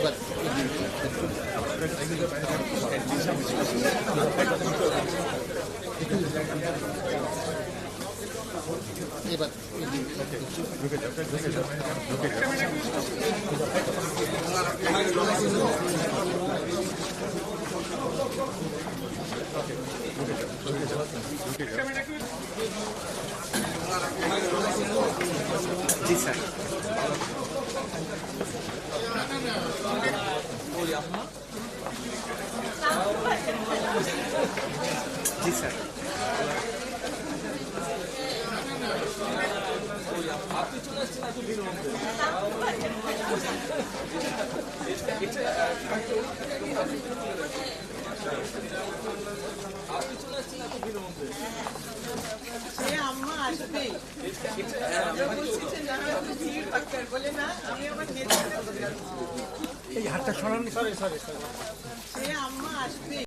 এবার এবার जी सर जी सर আম্মা আসবে বলে না আমি আমার এই হাতটা সরান সে আম্মা আসবে।